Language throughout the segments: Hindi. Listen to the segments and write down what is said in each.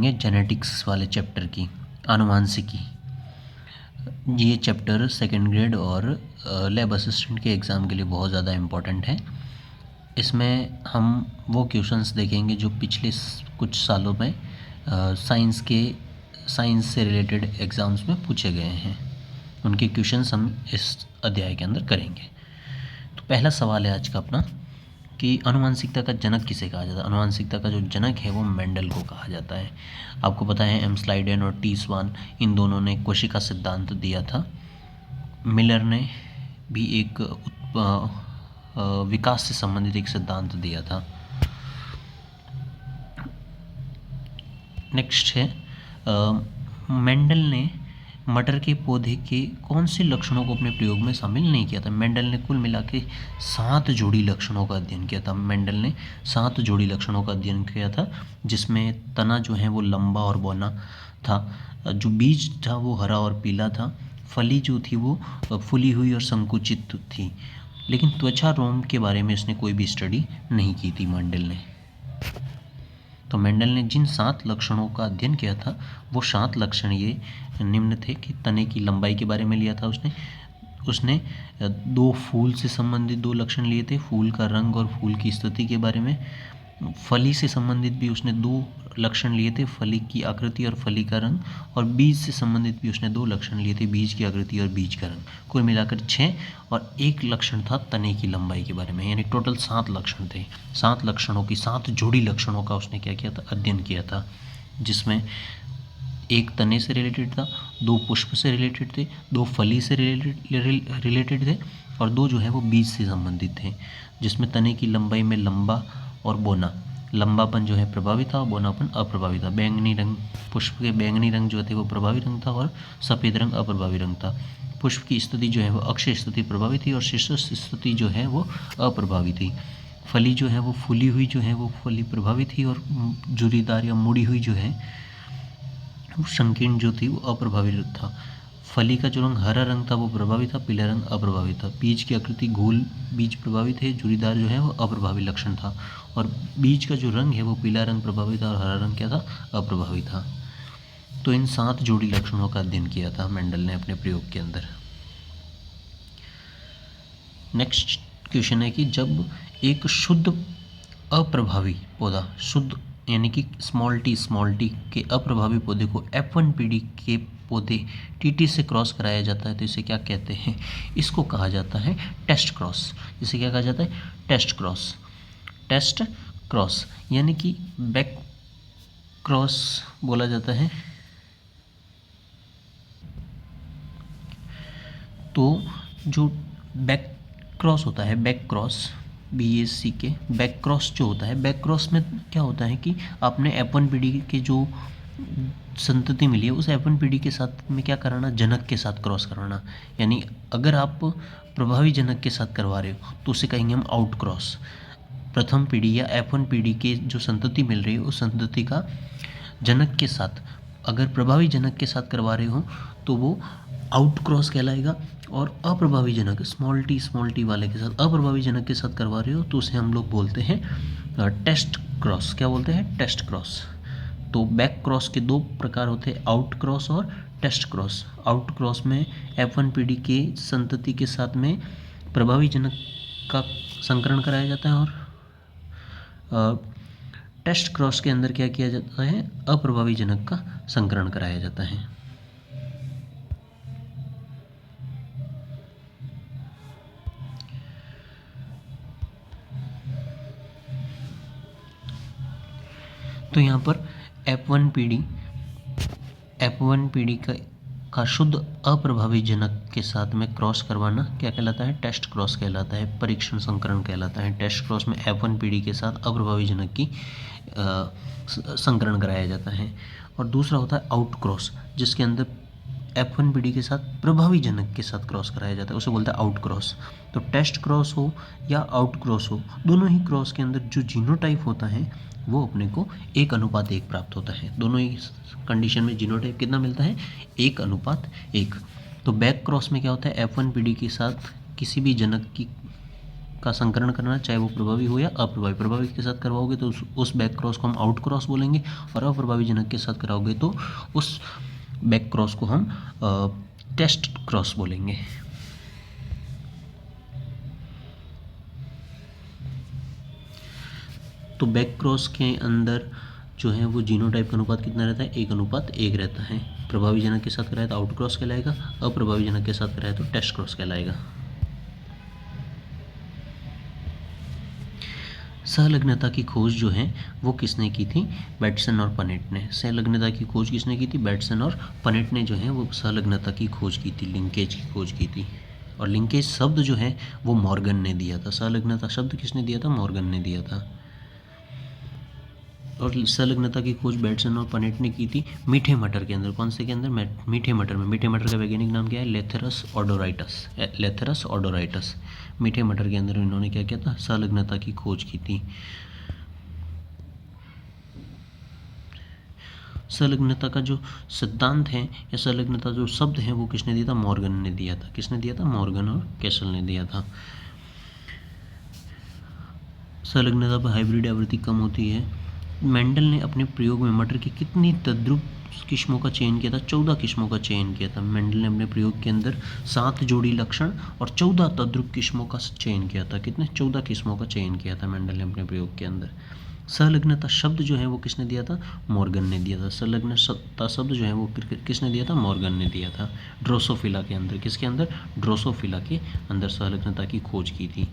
करेंगे जेनेटिक्स वाले चैप्टर की, आनुवांशिकी। ये चैप्टर सेकेंड ग्रेड और लैब असिस्टेंट के एग्ज़ाम के लिए बहुत ज़्यादा इम्पोर्टेंट है। इसमें हम वो क्वेश्चंस देखेंगे जो पिछले कुछ सालों में साइंस से रिलेटेड एग्ज़ाम्स में पूछे गए हैं, उनके क्वेश्चंस हम इस अध्याय के अंदर करेंगे। तो पहला सवाल है आज का अपना कि आनुवांशिकता का जनक किसे कहा जाता है। आनुवांशिकता का जो जनक है वो मेंडल को कहा जाता है। आपको पता है एम स्लाइडेन और टी स्वान, इन दोनों ने कोशिका सिद्धांत दिया था। मिलर ने भी एक विकास से संबंधित एक सिद्धांत दिया था। नेक्स्ट है मेंडल ने मटर के पौधे के कौन से लक्षणों को अपने प्रयोग में शामिल नहीं किया था। मेंडल ने कुल मिला के 7 जोड़ी लक्षणों का अध्ययन किया था। मेंडल ने 7 जोड़ी लक्षणों का अध्ययन किया था, जिसमें तना जो है वो लंबा और बौना था, जो बीज था वो हरा और पीला था, फली जो थी वो फूली हुई और संकुचित थी। लेकिन त्वचा रोम के बारे में इसने कोई भी स्टडी नहीं की थी मेंडल ने। तो मेंडल ने जिन 7 लक्षणों का अध्ययन किया था वो 7 लक्षण ये निम्न थे कि तने की लंबाई के बारे में लिया था उसने 2 फूल से संबंधित 2 लक्षण लिए थे, फूल का रंग और फूल की स्थिति के बारे में। फली से संबंधित भी उसने 2 लक्षण लिए थे, फली की आकृति और फली का रंग। और बीज से संबंधित भी उसने 2 लक्षण लिए थे, बीज की आकृति और बीज का रंग। कुल मिलाकर 6, और 1 लक्षण था तने की लंबाई के बारे में, यानी टोटल 7 लक्षण थे। 7 लक्षणों की 7 जोड़ी लक्षणों का उसने क्या किया था, अध्ययन किया था, जिसमें 1 तने से रिलेटेड था, 2 पुष्प से रिलेटेड थे, 2 फली से रिलेटेड थे, और 2 जो है वो बीज से संबंधित थे, जिसमें तने की लंबाई में लंबा और बोना, लंबापन जो है प्रभावी था और बोनापन अप्रभावी था। बैंगनी रंग, पुष्प के बैंगनी रंग जो थे वो प्रभावी रंग था और सफ़ेद रंग अप्रभावी रंग था। पुष्प की स्थिति जो है वो अक्षय स्थिति प्रभावी थी और शीर्ष स्थिति जो है वो अप्रभावी थी। फली जो है वो फूली हुई जो है वो फली प्रभावी थी, और जुरीदार या मुड़ी हुई जो है वो संकीर्ण जो थी वो अप्रभावी था। फली का जो रंग हरा रंग था वो प्रभावी था, पीला रंग अप्रभावी था। बीज की आकृति गोल बीज प्रभावी थे, जुरीदार जो है वो अप्रभावी लक्षण था, और बीज का जो रंग है वो पीला रंग प्रभावी था और हरा रंग क्या था, अप्रभावी था। तो इन 7 जोड़ी लक्षणों का अध्ययन किया था मेंडल ने अपने प्रयोग के अंदर। नेक्स्ट क्वेश्चन है कि जब एक शुद्ध अप्रभावी पौधा, शुद्ध यानी कि स्मॉल टी के अप्रभावी पौधे को F1 पीढ़ी के पौधे TT से क्रॉस कराया जाता है तो इसे क्या कहते हैं। इसको कहा जाता है टेस्ट क्रॉस। इसे क्या कहा जाता है, टेस्ट क्रॉस। टेस्ट क्रॉस यानी कि बैक क्रॉस बोला जाता है। तो जो बैक क्रॉस होता है, बैक क्रॉस BAC के बैक क्रॉस जो होता है, बैक क्रॉस में क्या होता है कि आपने F1 पीढ़ी के जो संतति मिली है उस F1 पीढ़ी के साथ में क्या कराना, जनक के साथ क्रॉस कराना। यानी अगर आप प्रभावी जनक के साथ करवा रहे हो तो उसे कहेंगे हम आउट क्रॉस। प्रथम पीढ़ी या F1 पीढ़ी के जो संतति मिल रही है उस संतति का जनक के साथ अगर प्रभावी जनक के साथ करवा रहे हो तो वो आउट क्रॉस कहलाएगा। और अप्रभावी जनक स्मॉल टी वाले के साथ अप्रभावी जनक के साथ करवा रहे हो तो उसे हम लोग बोलते हैं टेस्ट क्रॉस। क्या बोलते हैं, टेस्ट क्रॉस। तो बैक क्रॉस के 2 प्रकार होते हैं, आउट क्रॉस और टेस्ट क्रॉस। आउट क्रॉस में F1 पीढ़ी के संतति के साथ में प्रभावी जनक का संकरण कराया जाता है, और टेस्ट क्रॉस के अंदर क्या किया जाता है, अप्रभावी जनक का संकरण कराया जाता है। तो यहाँ पर F1 पीढ़ी का शुद्ध अप्रभावी जनक के साथ में क्रॉस करवाना क्या कहलाता है, टेस्ट क्रॉस कहलाता है, परीक्षण संकरण कहलाता है। टेस्ट क्रॉस में F1 पीढ़ी के साथ अप्रभावी जनक की संकरण कराया जाता है। और दूसरा होता है आउट क्रॉस, जिसके अंदर F1 पीढ़ी के साथ प्रभावी जनक के साथ क्रॉस कराया जाता है, उसे बोलते हैं आउट क्रॉस। तो टेस्ट क्रॉस हो या आउट क्रॉस हो, दोनों ही क्रॉस के अंदर जो जीनोटाइप होता है वो अपने को 1:1 प्राप्त होता है। दोनों ही कंडीशन में जीनोटाइप कितना मिलता है, 1:1। तो बैक क्रॉस में क्या होता है, F1 पीढ़ी के साथ किसी भी जनक की का संकरण करना, चाहे वो प्रभावी हो या अप्रभावी। प्रभावी के साथ करवाओगे तो उस बैक क्रॉस को हम आउट क्रॉस बोलेंगे, और अप्रभावी जनक के साथ कराओगे तो उस बैक क्रॉस को हम टेस्ट क्रॉस बोलेंगे। तो बैक क्रॉस के अंदर जो है वो जीनोटाइप का अनुपात कितना रहता है, 1:1 रहता है। प्रभावी जनक के साथ कराए तो आउट क्रॉस कहलाएगा, अप्रभावी जनक के साथ कराए तो टेस्ट क्रॉस कहलाएगा। सहलग्नता की खोज जो है वो किसने की थी, बैटसन और पनेट ने। सहलग्नता की खोज किसने की थी, बैटसन और पनेट ने जो है वो सहलग्नता की खोज की थी, लिंकेज की खोज की थी। और लिंकेज शब्द जो है वो मॉर्गन ने दिया था। सहलग्नता शब्द किसने दिया था, मॉर्गन ने दिया था। और संलग्नता की खोज बैटसन और पनेट ने की थी मीठे मटर के अंदर। कौन से के अंदर, मीठे मटर में। मीठे मटर का वैज्ञानिक नाम क्या है, लेथेरस ऑडोराइटस। लेथेरस ऑडोराइटस मीठे मटर के अंदर इन्होंने क्या किया था, संलग्नता की खोज की थी। संलग्नता का जो सिद्धांत है या संलग्नता जो शब्द है वो किसने दिया था, मॉर्गन ने दिया था। किसने दिया था, मॉर्गन और कैसल ने दिया था। संलग्नता पर हाइब्रिड आवृत्ति कम होती है। मेंडल ने अपने प्रयोग में मटर की कितनी तद्रुप किस्मों का चयन किया था, 14 किस्मों का चयन किया था। मेंडल ने अपने प्रयोग के अंदर 7 जोड़ी लक्षण और 14 तद्रुप किस्मों का चयन किया था। कितने, 14 किस्मों का चयन किया था मेंडल ने अपने प्रयोग के अंदर। संलग्नता शब्द जो है वो किसने दिया था, मॉर्गन ने दिया था। संलग्नता शब्द जो है वो किसने दिया था, मॉर्गन ने दिया था। ड्रोसोफिला के अंदर, किसके अंदर, ड्रोसोफिला के अंदर संलग्नता की खोज की थी।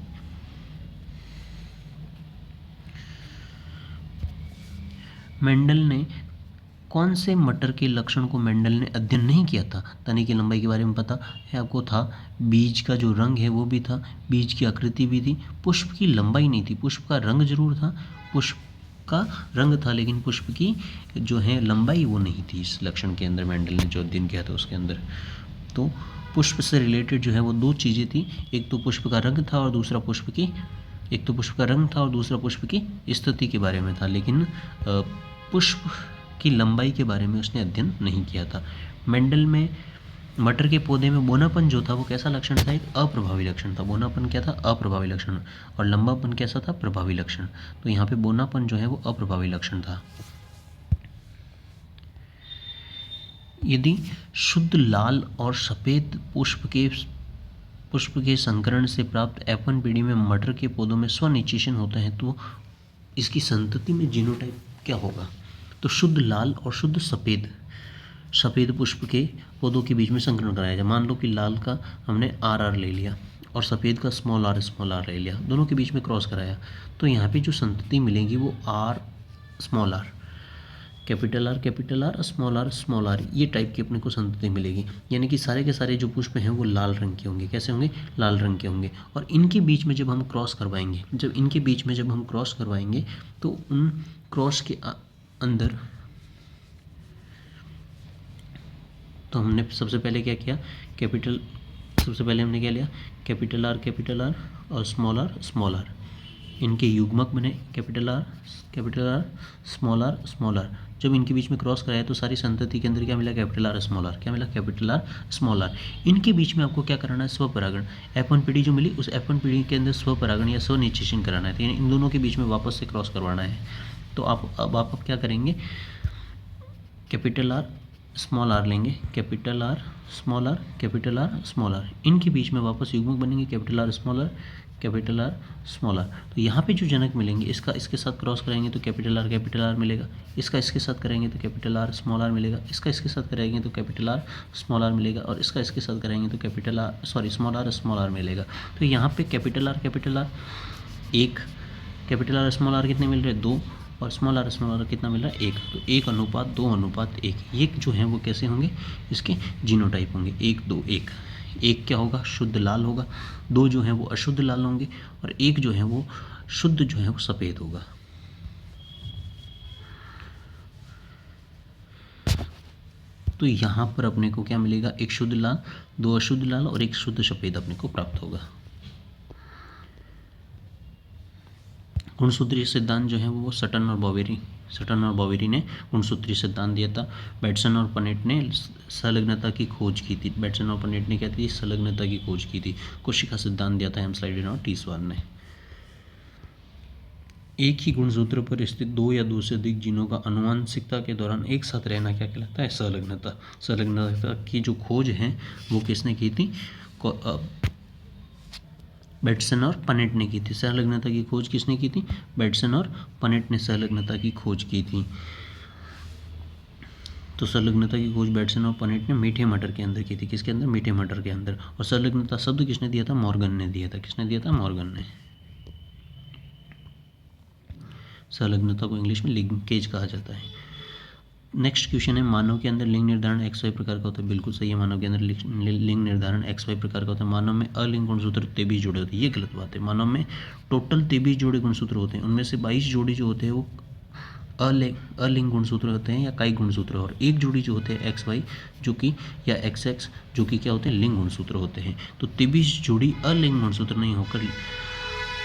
मेंडल ने कौन से मटर के लक्षण को मेंडल ने अध्ययन नहीं किया था। तने की लंबाई के बारे में पता है आपको था, बीज का जो रंग है वो भी था, बीज की आकृति भी थी, पुष्प की लंबाई नहीं थी। पुष्प का रंग जरूर था, पुष्प का रंग था, लेकिन पुष्प की जो है लंबाई वो नहीं थी। इस लक्षण के अंदर मेंडल ने जो अध्ययन किया था उसके अंदर। तो पुष्प से रिलेटेड जो है वो 2 चीज़ें थी, एक तो पुष्प का रंग था और दूसरा पुष्प की, एक तो पुष्प का रंग था और दूसरा पुष्प की स्थिति के बारे में था, लेकिन पुष्प की लंबाई के बारे में उसने अध्ययन नहीं किया था। मेंडल में मटर के पौधे में बोनापन जो था वो कैसा लक्षण था, एक अप्रभावी लक्षण था। बोनापन क्या था, अप्रभावी लक्षण। और लंबापन कैसा था, प्रभावी लक्षण। तो यहाँ पे बोनापन जो है वो अप्रभावी लक्षण था। यदि शुद्ध लाल और सफ़ेद पुष्प के संकरण से प्राप्त F1 पीढ़ी में मटर के पौधों में स्वनिश्चेषण होता है तो इसकी संतति में जीनोटाइप क्या होगा। तो शुद्ध लाल और शुद्ध सफ़ेद पुष्प के पौधों के बीच में संकरण कराया जाए। मान लो कि लाल का हमने RR ले लिया और सफ़ेद का स्मॉल r ले लिया, दोनों के बीच में क्रॉस कराया, तो यहाँ पे जो संतति मिलेगी वो R small r, capital R small r, ये टाइप की अपने को संतति मिलेगी। यानी कि सारे के सारे जो पुष्प हैं वो लाल रंग के होंगे। कैसे होंगे, लाल रंग के होंगे। और इनके बीच में जब हम क्रॉस करवाएंगे, तो उन क्रॉस के अंदर तो हमने सबसे पहले क्या किया, सबसे पहले हमने क्या लिया, कैपिटल R और स्मॉल r, इनके युग्मक बने कैपिटल R स्मॉल r। जब इनके बीच में क्रॉस कराया तो सारी संतति के अंदर क्या मिला, कैपिटल R स्मॉल r। क्या मिला, कैपिटल R स्मॉल r। इनके बीच में आपको क्या कराना है, स्वपरागण। F1 पीढ़ी जो मिली उस F1 पीढ़ी के अंदर स्वपरागण या स्वनिश्चेषण कराना है, तो इन दोनों के बीच में वापस से क्रॉस करवाना है। तो आप क्या करेंगे, कैपिटल R स्मॉल r लेंगे, कैपिटल R स्मॉल r, इनके बीच में वापस युग्मक बनेंगे कैपिटल R स्मॉल r। तो यहाँ पे जो जनक मिलेंगे, इसका इसके साथ क्रॉस कराएंगे तो कैपिटल R मिलेगा, इसका इसके साथ करेंगे तो कैपिटल R स्मॉल r मिलेगा, इसका इसके साथ करेंगे तो कैपिटल R स्मॉल r मिलेगा, और इसका इसके साथ करेंगे तो स्मॉल r मिलेगा। तो यहाँ पे कैपिटल R एक, कैपिटल R स्मॉल r कितने मिल रहे हैं, 2, और स्मॉल r कितना मिल रहा है, 1। तो 1:2:1, ये जो है वो कैसे होंगे, इसके जीनोटाइप होंगे 1:2:1। 1 क्या होगा, शुद्ध लाल होगा, 2 जो है वो अशुद्ध लाल होंगे, और 1 जो है वो शुद्ध जो है वो सफ़ेद होगा। तो यहाँ पर अपने को क्या मिलेगा, 1 शुद्ध लाल, 2 अशुद्ध लाल और 1 शुद्ध सफ़ेद अपने को प्राप्त होगा। गुणसूत्रीय सिद्धांत जो है वो सटन और बॉवेरी ने गुणसूत्रीय सिद्धांत दिया था। बैटसन और पनेट ने संलग्नता की खोज की थी। बैटसन और पनेट ने क्या थी, संलग्नता की खोज की थी। कोशिका सिद्धांत दिया था हेम्स्लाइडन और टीस्वार ने। एक ही गुणसूत्र पर स्थित दो या दो से अधिक जीनों का आनुवंशिकता के दौरान एक साथ रहना क्या कहलाता है? संलग्नता। संलग्नता की जो खोज है वो किसने की थी? बेटसन और पनेट ने की थी। संलग्नता की खोज किसने की थी? बेटसन और पनेट ने संलग्नता की खोज की थी। तो संलग्नता की खोज बेटसन और पनेट ने मीठे मटर के अंदर की थी। किसके अंदर? मीठे मटर के अंदर। और संलग्नता शब्द किसने दिया था? मॉर्गन ने दिया था। किसने दिया था? मॉर्गन ने। संलग्नता को इंग्लिश में लिंकेज कहा जाता है। नेक्स्ट क्वेश्चन है, मानव के अंदर लिंग निर्धारण XY प्रकार का होता है। बिल्कुल सही है, मानव के अंदर लिंग निर्धारण XY प्रकार का होता है। मानव में अलिंग गुणसूत्र 23 जोड़े होते हैं। ये गलत बात है। मानव में टोटल 23 जोड़े गुणसूत्र होते हैं। उनमें से 22 जोड़ी जो होते हैं वो अलिंग गुणसूत्र होते हैं या कायिक गुणसूत्र, और एक जोड़ी जो होते हैं XY जो कि या XX जो कि क्या होते हैं? लिंग गुणसूत्र होते हैं। तो 23 जोड़ी अलिंग गुणसूत्र नहीं होकर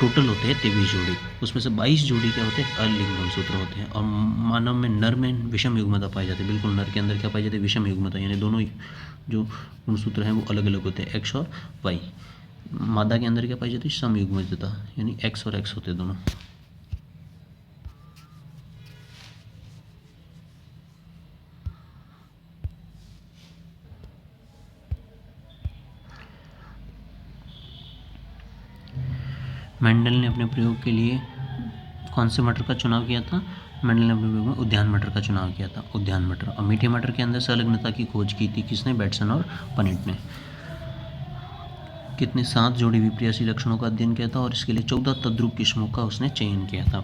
टोटल होते हैं 23 जोड़ी। उसमें से 22 जोड़ी क्या होते हैं? अलिंग गुणसूत्र होते हैं। और मानव में नर में विषम युग्मता पाई जाती है। बिल्कुल, नर के अंदर क्या पाई जाती है? विषम युग्मता, यानी दोनों जो गुणसूत्र हैं वो अलग अलग होते हैं, X और Y। मादा के अंदर क्या पाई जाती है? सम युग्मता, यानी X और X होते हैं दोनों। मेंडल ने अपने प्रयोग के लिए कौन से मटर का चुनाव किया था? मेंडल ने अपने प्रयोग में उद्यान मटर का चुनाव किया था, उद्यान मटर। और मीठे मटर के अंदर संलग्नता की खोज की थी किसने? बेटसन और पनेट ने। कितने? 7 जोड़ी विपर्यासी लक्षणों का अध्ययन किया था और इसके लिए 14 तद्रुप किस्मों का उसने चयन किया था।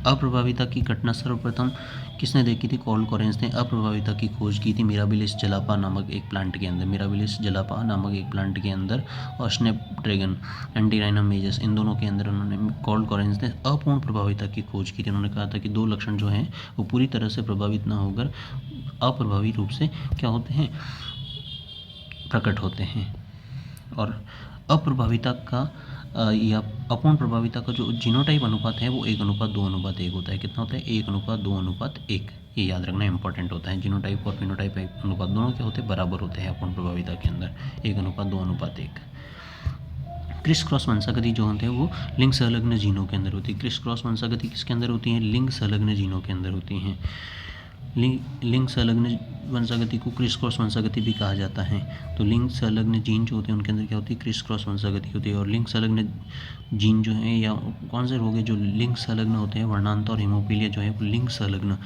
अप्रभाविता की घटना सर्वप्रथम किसने देखी थी? कॉल कॉरेंस ने अप्रभाविता की खोज की थी मिराबिलिस जलापा नामक एक प्लांट के अंदर। मिराबिलिस जलापा नामक एक प्लांट के अंदर और स्नैपड्रैगन, एंटीराइनम मेजस, इन दोनों के अंदर उन्होंने, कॉल कॉरेंस ने अपूर्ण प्रभाविता की खोज की थी। उन्होंने कहा था कि दो लक्षण जो हैं वो पूरी तरह से प्रभावित ना होकर अप्रभावी रूप से क्या होते हैं? प्रकट होते हैं। और अप्रभाविता का या अपूर्ण प्रभाविता का जो जीनोटाइप अनुपात है वो 1:2:1 होता है। कितना होता है? 1:2:1। ये याद रखना इंपॉर्टेंट होता है। जीनोटाइप और फिनोटाइप अनुपात दोनों क्या होते हैं? बराबर होते हैं अपूर्ण प्रभाविता के अंदर, 1:2:1। क्रिस क्रॉस वंशागति जो होते हैं वो लिंग संलग्न जीनों के अंदर होती है। क्रिस क्रॉस वंशागति किसके अंदर होती है? लिंग संलग्न जीनों के अंदर होती हैं। लिंग संलग्न वंशागति को क्रिस क्रॉस वंशागति भी कहा जाता है। तो लिंग संलग्न जीन जो होते हैं उनके अंदर क्या होती है? क्रिस क्रॉस वंशागति होती है। और लिंग संलग्न जीन जो है या कौन से रोग है जो लिंग संलग्न होते हैं? वर्णांत और हीमोफीलिया जो है वो लिंग संलग्न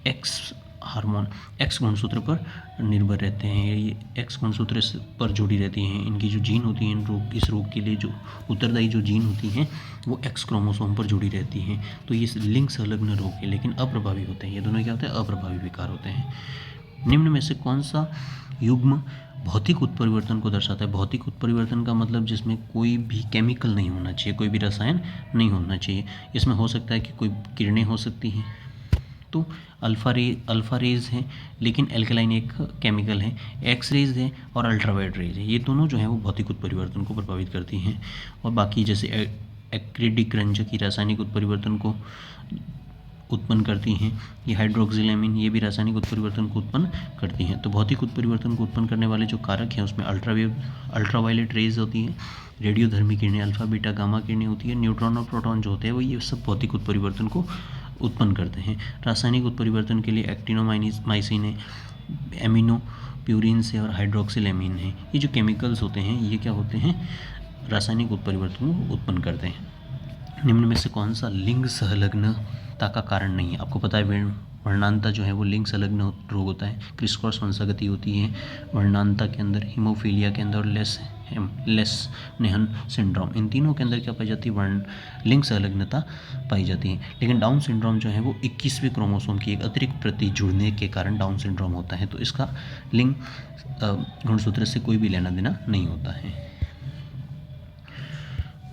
एक्स हार्मोन, एक्स गुणसूत्र पर निर्भर रहते हैं। ये एक्स गुणसूत्र पर जुड़ी रहती हैं। इनकी जो जीन होती हैं इस रोग के लिए जो उत्तरदायी जो जीन होती हैं वो एक्स क्रोमोसोम पर जुड़ी रहती हैं। तो ये लिंग संलग्न रोग है लेकिन अप्रभावी होते हैं। ये दोनों क्या होते हैं? अप्रभावी विकार होते हैं। निम्न में से कौन सा युग्म भौतिक उत्परिवर्तन को दर्शाता है? भौतिक उत्परिवर्तन का मतलब जिसमें कोई भी केमिकल नहीं होना चाहिए, कोई भी रसायन नहीं होना चाहिए। इसमें हो सकता है कि कोई किरणें हो सकती हैं, तो अल्फ़ा रेज है लेकिन एल्कलाइन एक केमिकल है, एक्स रेज है और अल्ट्रावायलेट रेज है। ये दोनों जो है वो भौतिक उत्परिवर्तन को प्रभावित करती हैं। और बाकी जैसे एक्रिडिक रंजक की रासायनिक उत्परिवर्तन को उत्पन्न करती हैं। ये हाइड्रोक्सिलेमिन, ये भी रासायनिक उत्परिवर्तन को उत्पन्न करती हैं। तो भौतिक उत्परिवर्तन को उत्पन्न करने वाले जो कारक हैं उसमें अल्ट्रावायलेट रेज होती हैं, रेडियोधर्मी किरणें, अल्फा बीटा गामा किरणें होती है, न्यूट्रॉन और प्रोटॉन जो होते हैं वो ये सब भौतिक उत्परिवर्तन को उत्पन्न करते हैं। रासायनिक उत्परिवर्तन के लिए एक्टिनोमाइसिन है, एमिनो प्यूरिन से और हाइड्रोक्सिलेमिन है। ये जो केमिकल्स होते हैं ये क्या होते हैं? रासायनिक उत्परिवर्तन को उत्पन्न करते हैं। निम्न में से कौन सा लिंग संलग्नता का कारण नहीं है? आपको पता है वर्णांता जो है वो लिंग संलग्न रोग होता है। क्रिस क्रॉस वंशागति होती है वर्णांता के अंदर, हीमोफीलिया के अंदर और लेस नेहन सिंड्रोम, इन तीनों के अंदर क्या पाई जाती है? लिंग संलग्नता पाई जाती है। लेकिन डाउन सिंड्रोम जो है वो 21वें क्रोमोसोम की एक अतिरिक्त प्रति जुड़ने के कारण डाउन सिंड्रोम होता है। तो इसका लिंग गुणसूत्र से कोई भी लेना देना नहीं होता है।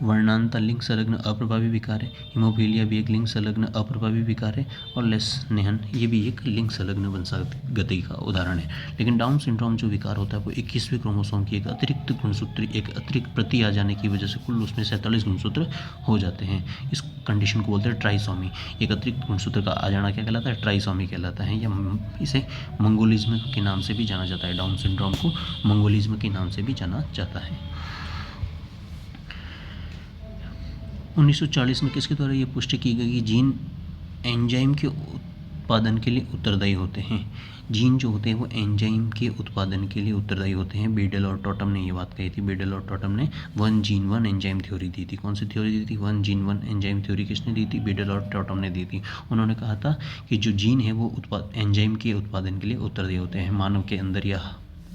वर्णांता लिंग संलग्न अप्रभावी विकार है, हीमोफीलिया भी एक लिंग संलग्न अप्रभावी विकार है और लेस नेहन ये भी एक लिंग संलग्न वंशागति का उदाहरण है। लेकिन डाउन सिंड्रोम जो विकार होता है वो 21वें क्रोमोसोम की एक अतिरिक्त गुणसूत्र, एक अतिरिक्त प्रति आ जाने की वजह से कुल उसमें 47 गुणसूत्र हो जाते हैं। इस कंडीशन को बोलते हैं ट्राइसोमी। एक अतिरिक्त गुणसूत्र का आ जाना क्या कहलाता है? ट्राइसोमी कहलाता है, या इसे मंगोलिज्म के नाम से भी जाना जाता है। डाउन सिंड्रोम को मंगोलिज्म के नाम से भी जाना जाता है। 1940 में किसके द्वारा ये पुष्टि की गई कि जीन एंजाइम के उत्पादन के लिए उत्तरदायी होते हैं। जीन जो होते हैं वो एंजाइम के उत्पादन के लिए उत्तरदायी होते हैं। बीडल और टॉटम ने ये बात कही थी। बीडल और टॉटम ने one gene one enzyme theory दी थी। कौन सी थ्योरी दी थी? One gene one enzyme theory किसने दी थी? बीडल और टॉटम ने दी थी। उन्होंने कहा था कि जो जीन है वो एंजाइम के उत्पादन के लिए उत्तरदायी होते हैं। मानव के अंदर या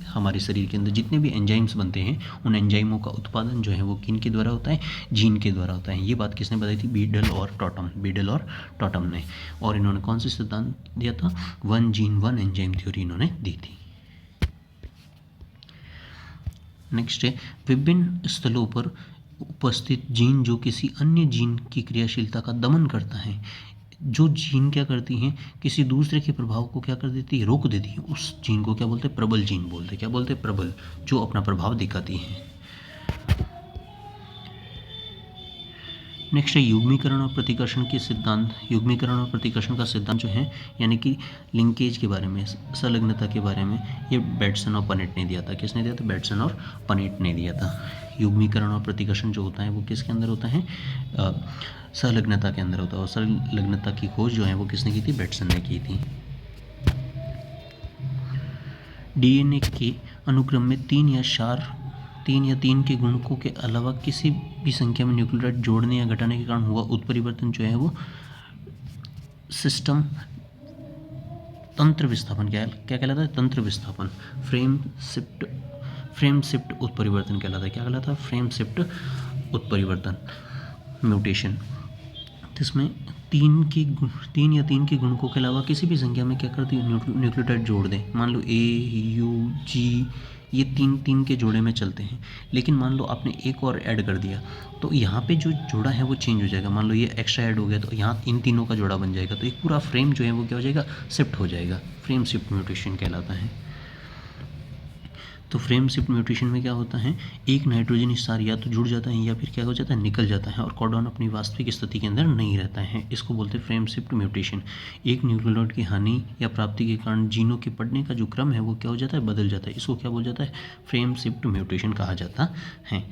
हमारे शरीर के अंदर जितने भी एंजाइम्स बनते हैं उन एंजाइमों का उत्पादन जो है वो किन के द्वारा होता है? जीन के द्वारा होता है। ये बात किसने बताई थी? बीडल और टॉटम। बीडल और टॉटम ने। और इन्होंने कौन सा सिद्धांत दिया था? One gene one enzyme theory इन्होंने दी थी। नेक्स्ट है विभिन्न स्थलों पर उपस्थित जीन जो किसी अन्य जीन की क्रियाशीलता का दमन करता है। जो जीन क्या करती हैं? किसी दूसरे के प्रभाव को क्या कर देती है? रोक देती है। उस जीन को क्या बोलते हैं? प्रबल जीन बोलते हैं। क्या बोलते हैं? प्रबल, जो अपना प्रभाव दिखाती हैं। नेक्स्ट है युग्मीकरण और प्रतिकर्षण के सिद्धांत। युग्मीकरण और प्रतिकर्षण का सिद्धांत जो है यानी कि लिंकेज के बारे में, संलग्नता के बारे में, ये बेटसन और पनेट ने दिया था। किसने दिया था? बेटसन और पनेट ने दिया था। युग्मीकरण और प्रतिकर्षण जो होता है वो किसके अंदर होता है? संलग्नता के अंदर होता है। और संलग्नता की खोज जो है वो किसने की थी? बेटसन ने की थी। डीएनए के अनुक्रम में तीन या तीन के गुणकों के अलावा किसी भी संख्या में न्यूक्लियोटाइड जोड़ने या घटाने के कारण हुआ उत्परिवर्तन जो है वो सिस्टम तंत्र विस्थापन क्या कहलाता है? तंत्र विस्थापन। फ्रेम शिफ्ट उत्परिवर्तन कहलाता है। क्या कहलाता है? फ्रेम शिफ्ट उत्परिवर्तन, म्यूटेशन। जिसमें तीन या तीन के गुणकों के अलावा किसी भी संख्या में क्या करती है? न्यूक्लियोटाइड जोड़ दें। मान लो ए, यू, जी, ये तीन के जोड़े में चलते हैं। लेकिन मान लो आपने एक और ऐड कर दिया तो यहाँ पे जो जोड़ा है वो चेंज हो जाएगा। मान लो ये एक्स्ट्रा ऐड हो गया तो यहाँ इन तीनों का जोड़ा बन जाएगा। तो एक पूरा फ्रेम जो है वो क्या हो जाएगा? शिफ्ट हो जाएगा। फ्रेम शिफ्ट म्यूटेशन कहलाता है। तो फ्रेम शिफ्ट म्यूटेशन में क्या होता है? एक नाइट्रोजन स्टार या तो जुड़ जाता है या फिर क्या हो जाता है? निकल जाता है और कोडॉन अपनी वास्तविक स्थिति के अंदर नहीं रहता है। इसको बोलते हैं फ्रेम शिफ्ट म्यूटेशन। एक न्यूक्लियोटाइड की हानि या प्राप्ति के कारण जीनों के पढ़ने का जो क्रम है वो क्या हो जाता है? बदल जाता है। इसको क्या बोल जाता है? फ्रेम शिफ्ट म्यूटेशन कहा जाता है।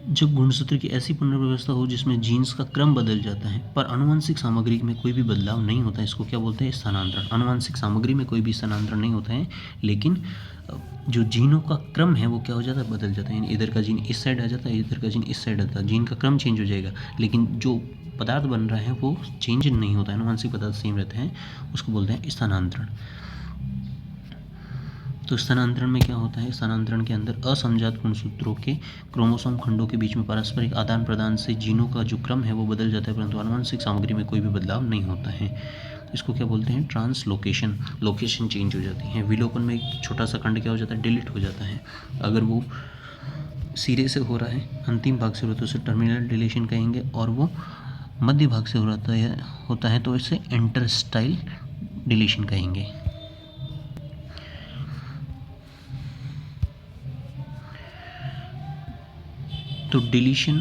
जब गुणसूत्र की ऐसी पुनर्व्यवस्था हो जिसमें जीन्स का क्रम बदल जाता है पर आनुवंशिक सामग्री में कोई भी बदलाव नहीं होता है, इसको क्या बोलते हैं? स्थानांतरण। आनुवंशिक सामग्री में कोई भी स्थानांतरण नहीं होता है लेकिन जो जीनों का क्रम है वो क्या हो जाता है? बदल जाता है। यानी इधर का जीन इस साइड आ जाता है, इधर का जीन इस साइड आता है। जीन का क्रम चेंज हो जाएगा लेकिन जो पदार्थ बन रहा है वो चेंज नहीं होता है। आनुवंशिक पदार्थ सेम रहते हैं, उसको बोलते हैं स्थानांतरण। तो स्थानांतरण में क्या होता है? स्थानांतरण के अंदर असमजात गुणसूत्रों के क्रोमोसोम खंडों के बीच में पारस्परिक आदान प्रदान से जीनों का जो क्रम है वो बदल जाता है परंतु आनुवंशिक सामग्री में कोई भी बदलाव नहीं होता है। इसको क्या बोलते हैं? ट्रांसलोकेशन। लोकेशन चेंज हो जाती है। विलोपन में एक छोटा सा खंड क्या हो जाता है? डिलीट हो जाता है। अगर वो सिरे से हो रहा है, अंतिम भाग से हो रहा है तो उसे टर्मिनल डिलीशन कहेंगे, और वो मध्य भाग से होता है तो इसे इंटरस्टाइल डिलीशन कहेंगे। तो डिलीशन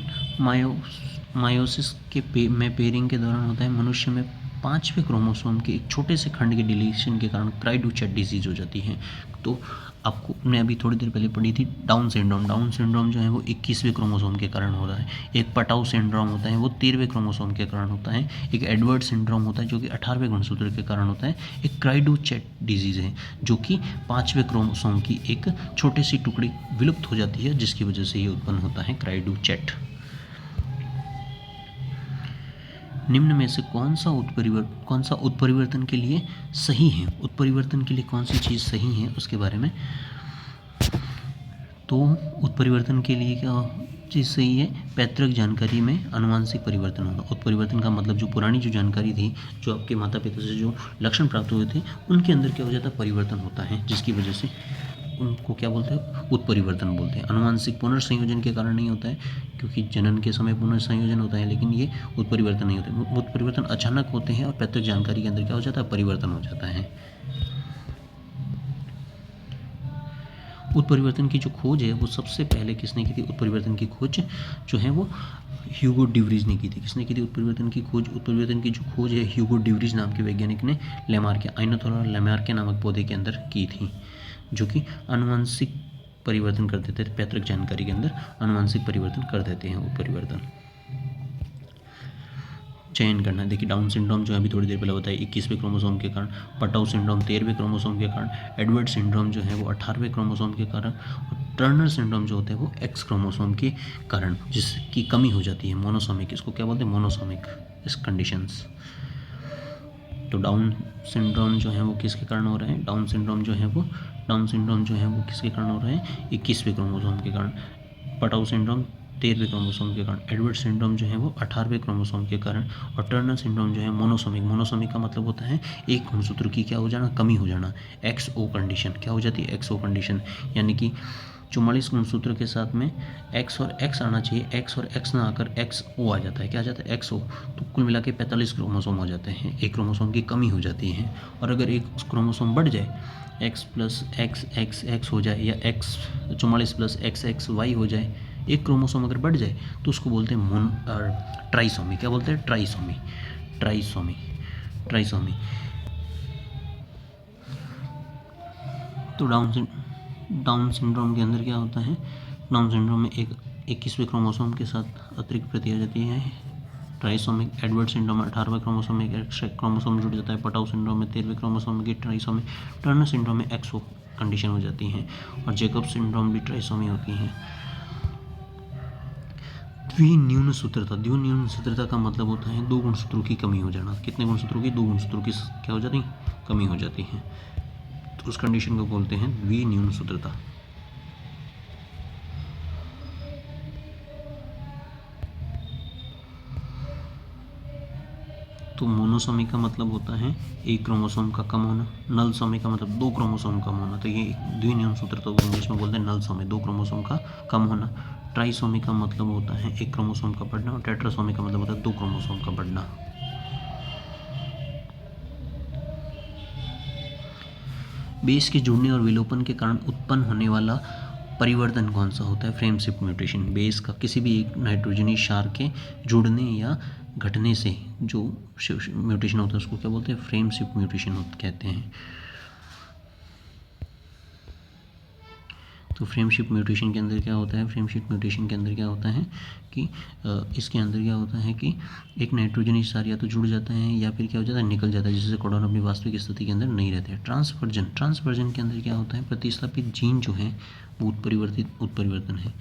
मायोसिस में पेयरिंग के दौरान होता है। मनुष्य में 5वें क्रोमोसोम के एक छोटे से खंड के डिलीशन के कारण क्राइडोचैट डिजीज हो जाती है। तो आपको मैं अभी थोड़ी देर पहले पढ़ी थी डाउन सिंड्रोम। डाउन सिंड्रोम जो है वो 21वें क्रोमोसोम के कारण होता है। एक पटाउ सिंड्रोम होता है वो 13वें क्रोमोसोम के कारण होता है। एक एडवर्ड सिंड्रोम होता है जो कि 18वें गुणसूत्र के कारण होता है। एक क्राइडोचैट डिजीज़ है जो कि 5वें क्रोमोसोम की एक छोटी सी टुकड़ी विलुप्त हो जाती है जिसकी वजह से ये उत्पन्न होता है क्राइडोचैट। निम्न में से कौन सा उत्परिवर्तन के लिए सही है? उत्परिवर्तन के लिए कौन सी चीज़ सही है उसके बारे में। तो उत्परिवर्तन के लिए क्या चीज़ सही है? पैतृक जानकारी में आनुवंशिक परिवर्तन होगा। उत्परिवर्तन का मतलब जो पुरानी जो जानकारी थी, जो आपके माता पिता से जो लक्षण प्राप्त हुए थे उनके अंदर क्या हो जाता है? परिवर्तन होता है, जिसकी वजह से उनको क्या बोलते हैं? उत्परिवर्तन बोलते हैं। आनुवंशिक पुनर्संयोजन के कारण नहीं होता है क्योंकि जनन के समय पुनर्संयोजन होता है, लेकिन ये उत्परिवर्तन नहीं होते। उत्परिवर्तन अचानक होते हैं और पैतृक जानकारी के अंदर क्या हो जाता है? परिवर्तन हो जाता है। उत्परिवर्तन की जो खोज है वो सबसे पहले किसने की थी? उत्परिवर्तन की खोज जो है वो ह्यूगो डिवरीज ने की थी। किसने की थी उत्परिवर्तन की खोज? उत्परिवर्तन की जो खोज है ह्यूगो डिवरीज नाम के वैज्ञानिक ने लेमार्के, आइनोथोरा लेमार्के नामक पौधे के अंदर की थी, जो कि आनुवंशिक परिवर्तन कर देते हैं, पैतृक जानकारी के अंदर आनुवंशिक परिवर्तन कर देते हैं वो परिवर्तन। चयन करना, देखिए डाउन सिंड्रोम जो है अभी थोड़ी देर पहले बताया 21वें क्रोमोसोम के कारण, पटाउ सिंड्रोम 13वें क्रोमोसोम के कारण, एडवर्ड सिंड्रोम जो है वो 18वें क्रोमोसोम के कारण, और टर्नर सिंड्रोम जो होता है वो एक्स क्रोमोसोम के कारण, जिसकी कमी हो जाती है, मोनोसोमिक, इसको क्या बोलते हैं, मोनोसोमिक इस कंडीशंस। तो डाउन सिंड्रोम जो है वो किसके कारण हो रहा है, डाउन सिंड्रोम जो है वो किसके कारण हो रहा है, 21वें क्रोमोसोम के कारण, पटाउ सिंड्रोम 13वें क्रोमोसोम के कारण, एडवर्ड सिंड्रोम जो है वो 18वें क्रोमोसोम के कारण, और टर्नर सिंड्रोम जो है मोनोसोमिक का मतलब होता है एक गुणसूत्र की क्या हो जाना, कमी हो जाना, XO कंडीशन, क्या हो जाती है, XO कंडीशन, यानी कि 44 गुणसूत्र के साथ में X और X आना चाहिए, X और X ना आकर XO आ जाता है, क्या आ जाता है, XO, तो कुल मिला के 45 क्रोमोसोम हो जाते हैं, एक क्रोमोसोम की कमी हो जाती है। और अगर एक क्रोमोसोम बढ़ जाए, X plus x x x हो जाए, या X 44 प्लस XX Y हो जाए, एक क्रोमोसोम अगर बढ़ जाए तो उसको बोलते हैं ट्राइसोमी, क्या बोलते हैं, ट्राइसोमी। तो डाउन सिंड्रोम के अंदर क्या होता है, डाउन सिंड्रोम में एक 21वें क्रोमोसोम के साथ अतिरिक्त प्रति आ जाती है ट्राइसोमिक, एडवर्ड सिंड्रोम में 18वें क्रोमोसोम में एक एक्स्ट्रा क्रोमोसोम जुड़ जाता है, पटाउ सिंड्रोम में 13वें क्रोमोसोम की ट्राइसोमी, टर्नर सिंड्रोम में XO कंडीशन हो जाती है, और जैकब सिंड्रोम भी ट्राइसोमी होती है। द्विन्यून सूत्रता का मतलब होता है दो गुणसूत्रों की कमी हो जाना, कितने गुणसूत्रों की, दो गुणसूत्रों की क्या हो जाती है, कमी हो जाती है, तो उस कंडीशन को बोलते हैं द्विन्यून सूत्रता। तो मोनोसोमी का मतलब होता है एक क्रोमोसोम का कम होना, नल सोमी का मतलब दो क्रोमोसोम कम होना, तो ये द्विन्यून सूत्रता को इंग्लिश में बोलते हैं नल सोमी, दो क्रोमोसोम का कम होना। ट्राइसोमी का मतलब होता है एक क्रोमोसोम का बढ़ना, और टेट्रासोमी का मतलब होता है दो क्रोमोसोम का बढ़ना। बेस के जुड़ने और विलोपन के कारण उत्पन्न होने वाला परिवर्तन कौन सा होता है, फ्रेम शिफ्ट म्यूटेशन। बेस का किसी भी एक नाइट्रोजनी क्षार के जुड़ने या घटने से जो म्यूटेशन होता है उसको क्या बोलते हैं, फ्रेम शिफ्ट म्यूटेशन कहते हैं। तो फ्रेमशिप म्यूटेशन के अंदर क्या होता है, फ्रेमशिप म्यूटेशन के अंदर क्या होता है कि इसके अंदर क्या होता है कि एक नाइट्रोजनी क्षार या तो जुड़ जाता है या फिर क्या हो जाता है, निकल जाता है, जिससे कोडॉन अपनी वास्तविक स्थिति के अंदर नहीं रहते हैं। ट्रांसवर्जन के अंदर क्या होता है, प्रतिस्थापित जीन जो है वो उत्परिवर्तन है,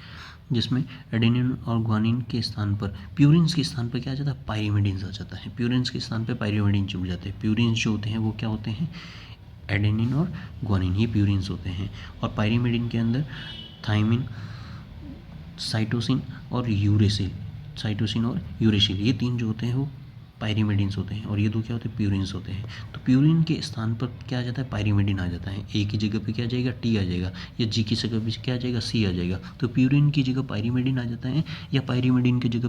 जिसमें एडेनिन और ग्वानिन के स्थान पर प्यूरिन्स के स्थान पर क्या आ जाता है, पायरिमिडीन्स आ जाता है, प्यूरिन्स के स्थान पर पायरिमिडीन जुड़ जाते हैं। प्यूरिन्स जो होते हैं वो क्या होते हैं, एडेनिन और ग्वानिन, ये प्यूरिन्स होते हैं। और पायरिमिडीन के अंदर थाइमिन, साइटोसिन और यूरेसिल, ये तीन जो होते हैं वो पायरिमिडीन्स होते हैं, और ये दो क्या होते हैं, प्यूरिन्स होते हैं। तो प्यूरिन के स्थान पर क्या आ जाता है, पायरिमिडीन आ जाता है। ए की जगह पे क्या आ जाएगा, टी आ जाएगा, या जी की जगह पे क्या आ जाएगा, सी आ जाएगा। तो प्यूरिन की जगह पायरिमिडीन आ जाता है, या पायरिमिडीन की जगह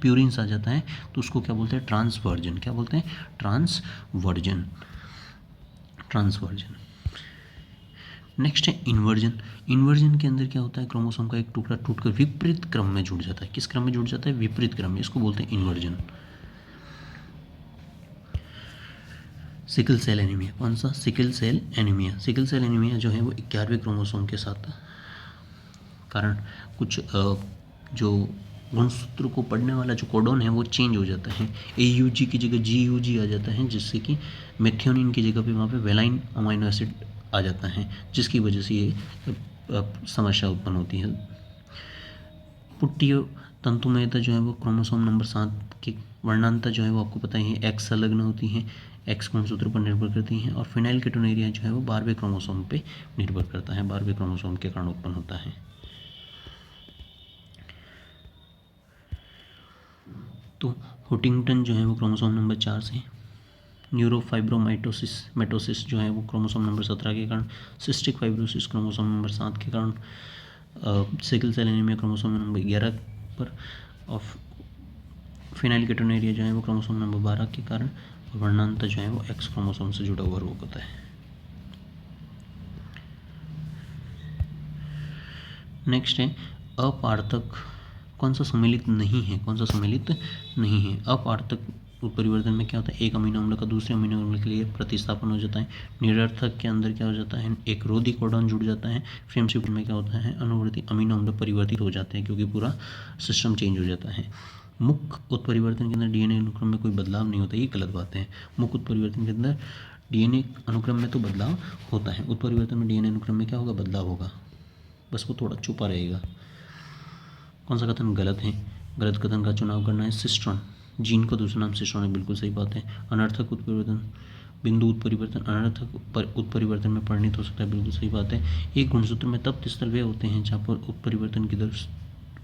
प्यूरिन्स आ जाता है, तो उसको क्या बोलते हैं, ट्रांसवर्जन। क्या बोलते हैं, ट्रांसवर्जन। नेक्स्ट है इन्वर्जन के अंदर क्या होता है, क्रोमोसोम का एक टुकड़ा टूटकर विपरीत क्रम में जुड़ जाता है। किस क्रम में जुड़ जाता है, विपरीत क्रम में, इसको बोलते हैं इन्वर्जन। सिकल सेल एनीमिया, कौन सा, सिकल सेल एनीमिया जो है वो 11वें क्रोमोसोम के साथ कारण कुछ जो गुणसूत्र को पढ़ने वाला जो कोडोन है वो चेंज हो जाता है, AUG की जगह GUG आ जाता है, जिससे कि मेथियोनिन की जगह पे वहाँ पे वेलाइन अमाइनो एसिड आ जाता है, जिसकी वजह से ये समस्या उत्पन्न होती है। पुट्टी तंतुमयता जो है वो क्रोमोसोम नंबर 7 की वर्णांता जो है वो आपको पता ही है, X संलग्न होती है, X गुणसूत्र पर निर्भर करती हैं, और फिनाइल कीटोनेरिया जो है वो 12वें क्रोमोसोम पे निर्भर करता है, 12वें क्रोमोसोम के कारण उत्पन्न होता है। तो हुटिंगटन जो है वो क्रोमोसोम नंबर 4 से, न्यूरोफाइब्रोमाइटोसिस जो है वो क्रोमोसोम नंबर 17 के कारण, सिस्टिक फाइब्रोसिस क्रोमोसोम नंबर 7 के कारण, sickle cell anaemia chromosome number 11 पर, और फिनाइल कीटोनेरिया जो है वो क्रोमोसोम नंबर 12 के कारण, और वर्णांतर जो है वो X क्रोमोसोम से जुड़ा हुआ रोग होता है। नेक्स्ट है अपार्थक, कौन सा सम्मिलित नहीं है, अपार्थक उत्परिवर्तन में क्या होता है, एक अमीनो अम्ल का दूसरे अमीनो अम्ल के लिए प्रतिस्थापन हो जाता है। निरर्थक के अंदर क्या हो जाता है, एक रोधी कोडॉन जुड़ जाता है। फ्रेमशिफ्ट में क्या होता है, अनुवर्ती अमीनो अम्ल परिवर्तित हो जाते हैं क्योंकि पूरा सिस्टम चेंज हो जाता है। मुख्य उत्परिवर्तन के अंदर डीएनए अनुक्रम में कोई बदलाव नहीं होता, ये गलत बात है। मुख्य उत्परिवर्तन के अंदर डीएनए अनुक्रम में तो बदलाव होता है, उत्परिवर्तन में डीएनए अनुक्रम में क्या होगा, बदलाव होगा, बस वो थोड़ा छुपा रहेगा। कौन सा कथन गलत है, गलत कथन का चुनाव करना है। सिस्ट्रॉन, जीन का दूसरा नाम सिस्ट्रॉन है, बिल्कुल सही बात है। अनर्थक उत्परिवर्तन, बिंदु उत्परिवर्तन अनर्थक उत्परिवर्तन में परिणत हो सकता है, बिल्कुल सही बात है। एक गुणसूत्र में तप्त स्थल वे होते हैं जहाँ पर उत्परिवर्तन की दर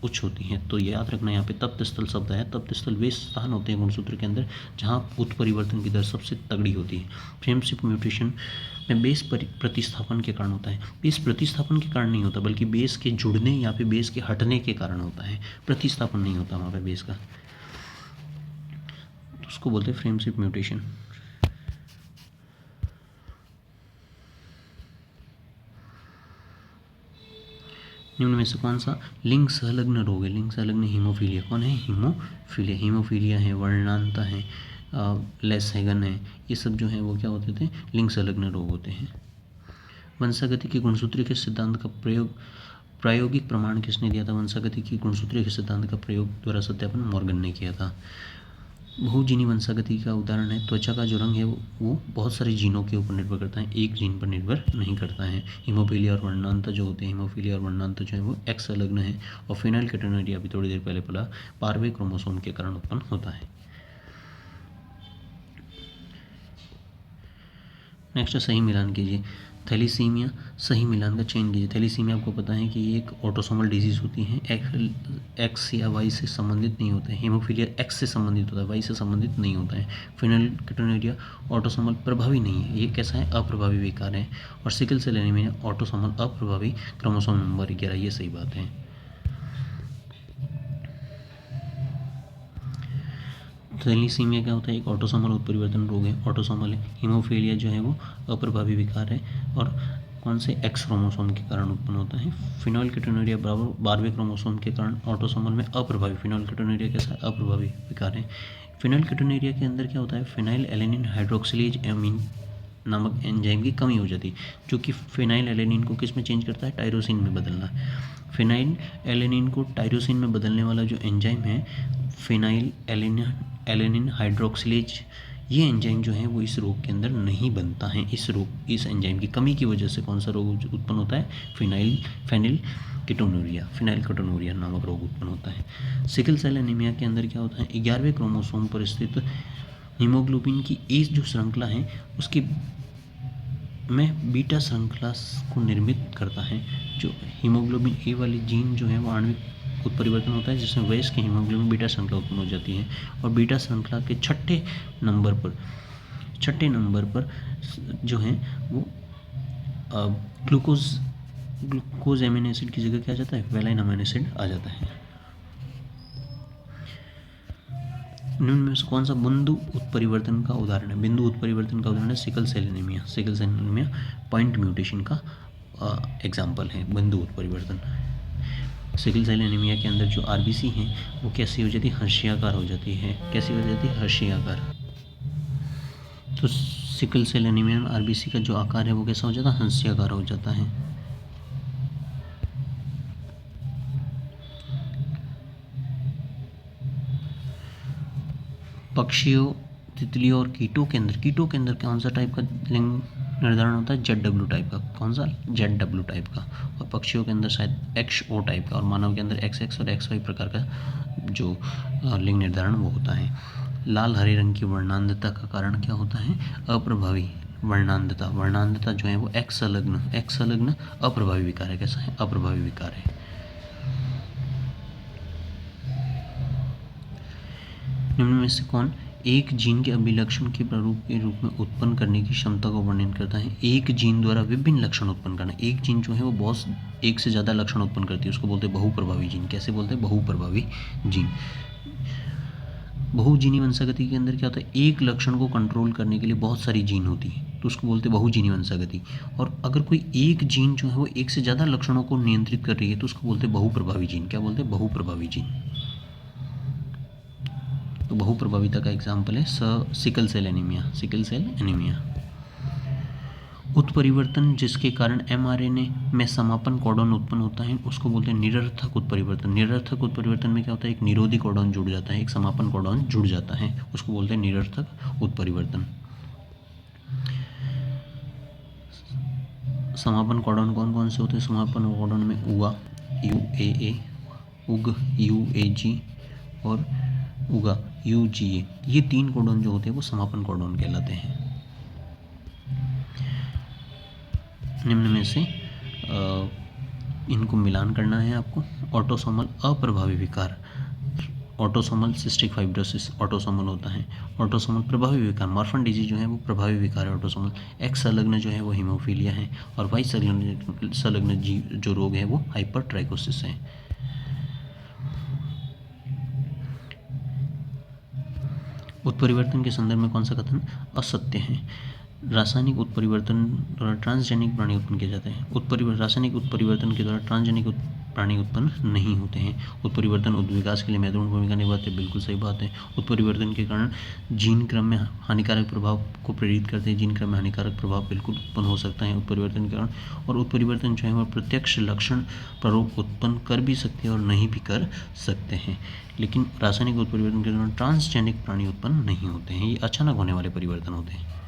उच्च होती है, तो याद रखना यहाँ पे तप्त स्थल शब्द है। तप्त स्थल वे स्थान होते हैं गुणसूत्र के अंदर जहाँ उत्परिवर्तन की दर सबसे तगड़ी होती है। फ्रेमशिफ्ट म्यूटेशन में बेस प्रतिस्थापन के कारण होता है। बेस प्रतिस्थापन के कारण नहीं होता, बल्कि बेस के जुड़ने या फिर बेस के हटने के कारण होता है, प्रतिस्थापन नहीं होता वहाँ पे बेस का, तो उसको बोलते हैं फ्रेमशिफ्ट म्यूटेशन। निम्न में से कौन सा लिंग संलग्न रोग है, लिंग संलग्न हीमोफीलिया, कौन है, हीमोफीलिया, हीमोफीलिया है, वर्णांता है, लेसहेगन है, ये सब जो है वो क्या होते थे, लिंग संलग्न रोग होते हैं। वंशागति के गुणसूत्र के सिद्धांत का प्रायोगिक प्रमाण किसने दिया था, वंशागति की गुणसूत्र के सिद्धांत का प्रयोग द्वारा सत्यापन मॉर्गन ने किया था। बहुजीनी वंशागति का उदाहरण है, त्वचा का जो रंग है वो बहुत सारे जीनों के ऊपर निर्भर करता है, एक जीन पर निर्भर नहीं करता है। हीमोफीलिया और वर्णांता जो होते हैं, हीमोफीलिया और वर्णांता जो है वो एक्स संलग्न है। और फेनिलकेटोनुरिया अभी थोड़ी देर पहले पढ़ा, 12वें क्रोमोसोम के कारण उत्पन्न होता है। नेक्स्ट सही मिलान कीजिए। थैलीसीमिया, सही मिलान का चयन कीजिए। थैलीसीमिया आपको पता है कि ये एक ऑटोसोमल डिजीज़ होती है, एक्स या वाई से संबंधित नहीं होता है। हीमोफीलिया एक्स से संबंधित होता है, वाई से संबंधित नहीं होता है। फेनिलकेटोनुरिया ऑटोसोमल प्रभावी नहीं है, ये कैसा है, अप्रभावी विकार है। और सिकल सेल एनीमिया ऑटोसोमल अप्रभावी, क्रोमोसोम नंबर 11, ये सही बात है। थैलीसीमिया क्या होता है, एक ऑटोसोमल उत्परिवर्तन रोग है, ऑटोसोमल है। हीमोफीलिया जो है वो अप्रभावी विकार है और कौन से एक्स क्रोमोसोम के कारण उत्पन्न होता है। फिनोल्केटोनुरिया बराबर 12वें क्रोमोसोम के कारण ऑटोसोमल में अप्रभावी, फिनोल्केटोनुरिया कैसा अप्रभावी विकार है। फिनोल्केटोनुरिया के अंदर क्या होता है, फिनाइल एलेनिन हाइड्रोक्सिलेज एमीन नामक एंजाइम की कमी हो जाती है, जो कि फिनाइल एलेनिन को किस में चेंज करता है, टायरोसिन में बदलना। फिनाइल एलेनिन को टायरोसिन में बदलने वाला जो एंजाइम है फिनाइल एलेनिन हाइड्रोक्सिलेज, ये एंजाइम जो है वो इस रोग के अंदर नहीं बनता है। इस एंजाइम की कमी की वजह से कौन सा रोग उत्पन्न होता है, फिनाइलकेटोनुरिया नामक रोग उत्पन्न होता है। सिकल सेल एनीमिया के अंदर क्या होता है, 11वें क्रोमोसोम पर स्थित हीमोग्लोबिन की ए जो श्रृंखला है उसकी में बीटा श्रृंखला को निर्मित करता है। जो हीमोग्लोबिन ए वाली जीन जो है वो आणविक उत्परिवर्तन होता है, जिसमें वयस्क के हीमोग्लोबिन बीटा श्रृंखला उत्पन्न हो जाती है। और बीटा श्रृंखला के छठे नंबर पर जो है वो ग्लूकोज एमिनो एसिड की जगह क्या आ जाता है, वेलाइन अमीनो एसिड आ जाता है। निम्न में से कौन सा बिंदु उत्परिवर्तन का उदाहरण है, बिंदु उत्परिवर्तन का उदाहरण है sickle cell anaemia. Sickle cell anaemia point mutation का एग्जाम्पल है बिंदु उत्परिवर्तन। सिकल सेल एनीमिया के अंदर जो आरबीसी है वो कैसी हो जाती है, हर्षियाकार हो जाती है। कैसी हो जाती है, हर्षियाकार। तो सिकल सेल एनीमिया में आरबीसी का जो आकार है वो कैसा हो जाता है, हंस्याकार हो जाता है। पक्षियों, तितलियों और कीटों के अंदर कौन सा टाइप का लिंग निर्धारण होता है, ZW टाइप का। कौन सा, ZW टाइप का। और पक्षियों के अंदर शायद XO टाइप का, और मानव के अंदर XX और XY प्रकार का जो लिंग निर्धारण वो होता है। लाल हरे रंग की वर्णांधता का कारण क्या होता है, अप्रभावी वर्णांधता जो है वो एक्स संलग्न अप्रभावी विकार है। कैसा है, अप्रभावी विकार है। निम्न में से कौन एक जीन के अभिलक्षण के प्रारूप के रूप में उत्पन्न करने की क्षमता को वर्णन करता है। एक जीन द्वारा विभिन्न लक्षण उत्पन्न करना, एक जीन जो है वो बहुत एक से ज़्यादा लक्षण उत्पन्न करती है, उसको बोलते हैं बहुप्रभावी जीन। कैसे बोलते हैं, बहुप्रभावी जीन। बहुजीनी वंशागति के अंदर क्या होता है, एक लक्षण को कंट्रोल करने के लिए बहुत सारी जीन होती है, तो उसको बोलते हैं बहुजीनी वंशागति। और अगर कोई एक जीन जो है वो एक से ज़्यादा लक्षणों को नियंत्रित कर रही है तो उसको बोलते हैं बहुप्रभावी जीन। क्या बोलते हैं, बहुप्रभावी जीन। तो बहुप्रभाविता का एग्जाम्पल है सिकल सेल एनीमिया। उत्परिवर्तन जिसके कारण एमआरएनए में समापन कोडॉन उत्पन्न होता है उसको बोलते हैं निरर्थक उत्परिवर्तन। निरर्थक उत्परिवर्तन में क्या होता है, एक निरोधी कोडॉन जुड़ जाता है, एक समापन कोडॉन जुड़ जाता है, उसको बोलते हैं निरर्थक उत्परिवर्तन। समापन कोडॉन कौन कौन से होते हैं, समापन कोडॉन में UA UAA, UG UAG और UGA UGA, ये 3 कोडॉन जो होते हैं वो समापन कोडॉन कहलाते हैं। निम्न में से इनको मिलान करना है आपको। ऑटोसोमल अप्रभावी विकार, ऑटोसोमल सिस्टिक फाइब्रोसिस ऑटोसोमल होता है। ऑटोसोमल प्रभावी विकार, मॉर्फन डिजीज जो है वो प्रभावी विकार है ऑटोसोमल। एक्स संलग्न जो है वो हीमोफीलिया है और वाई संलग्न जो रोग है वो हाइपरट्राइकोसिस है। उत्परिवर्तन के संदर्भ में कौन सा कथन असत्य है। रासायनिक उत्परिवर्तन द्वारा ट्रांसजेनिक प्राणी उत्पन्न किए जाते हैं। रासायनिक उत्परिवर्तन के द्वारा ट्रांसजेनिक प्राणी उत्पन्न नहीं होते हैं। उत्परिवर्तन उद्भिद विकास के लिए महत्वपूर्ण भूमिका निभाते हैं, बिल्कुल सही बात है। उत्परिवर्तन के कारण जीन क्रम में हानिकारक प्रभाव को प्रेरित करते हैं, जीन क्रम में हानिकारक प्रभाव बिल्कुल उत्पन्न हो सकता है उत्परिवर्तन के कारण। और उत्परिवर्तन जो है वो प्रत्यक्ष लक्षण प्ररोग उत्पन्न कर भी सकते हैं और नहीं भी कर सकते हैं, लेकिन रासायनिक उत्परिवर्तन के दौरान ट्रांसजेनिक प्राणी उत्पन्न नहीं होते हैं, ये अचानक होने वाले परिवर्तन होते हैं।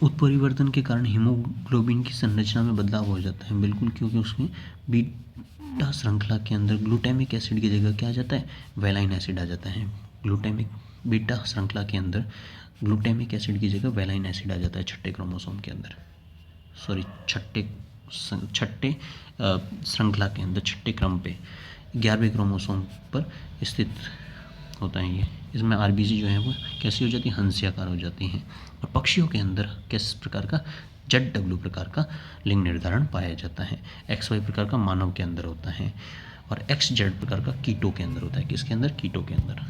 उत्परिवर्तन के कारण हीमोग्लोबिन की संरचना में बदलाव हो जाता है, बिल्कुल, क्योंकि उसकी बीटा श्रृंखला के अंदर ग्लूटामिक एसिड की जगह क्या आ जाता है, वेलाइन एसिड आ जाता है। ग्लूटामिक बीटा श्रृंखला के अंदर ग्लूटामिक एसिड की जगह वेलाइन एसिड आ जाता है छठे क्रोमोसोम के अंदर, सॉरी छठे श्रृंखला के अंदर, छठे क्रम पे 11वें क्रोमोसोम पर स्थित होता है ये। इसमें आरबीसी जो है वो कैसी हो जाती है, हंस्याकार हो जाती हैं। और पक्षियों के अंदर किस प्रकार का, ZW प्रकार का लिंग निर्धारण पाया जाता है। XY प्रकार का मानव के अंदर होता है और XZ प्रकार का कीटों के अंदर होता है। किसके अंदर, कीटों के अंदर।